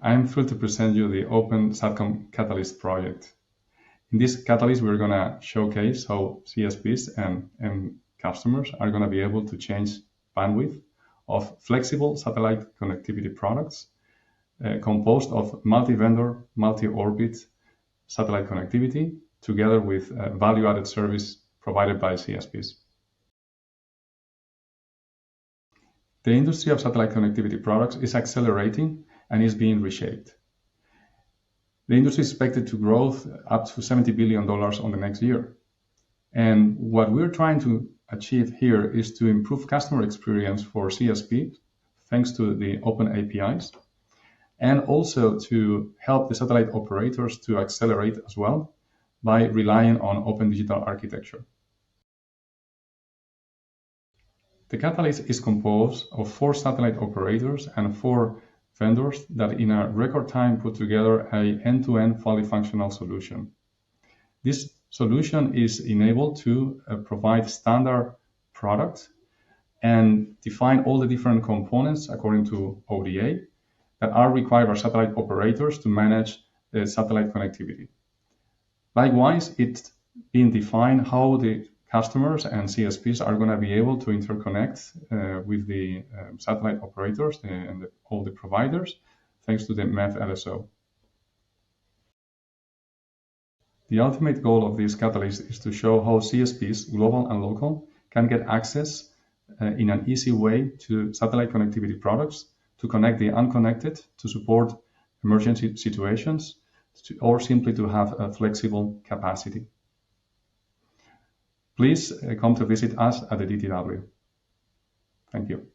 I'm thrilled to present you the Open SATCOM Catalyst project. In this Catalyst, we're going to showcase how CSPs and customers are going to be able to change bandwidth of flexible satellite connectivity products composed of multi-vendor, multi-orbit satellite connectivity together with value-added service provided by CSPs. The industry of satellite connectivity products is accelerating and is being reshaped. The industry is expected to grow up to $70 billion on the next year. And what we're trying to achieve here is to improve customer experience for CSP thanks to the open APIs, and also to help the satellite operators to accelerate as well by relying on open digital architecture. The Catalyst is composed of 4 satellite operators and 4 vendors that in a record time put together an end-to-end fully functional solution. This solution is enabled to provide standard products and define all the different components according to ODA that are required by satellite operators to manage the satellite connectivity. Likewise, it's been defined how the customers and CSPs are going to be able to interconnect with the satellite operators and all the providers, thanks to the MEF LSO. The ultimate goal of this Catalyst is to show how CSPs, global and local, can get access in an easy way to satellite connectivity products to connect the unconnected, to support emergency situations, or simply to have a flexible capacity. Please come to visit us at the DTW. Thank you.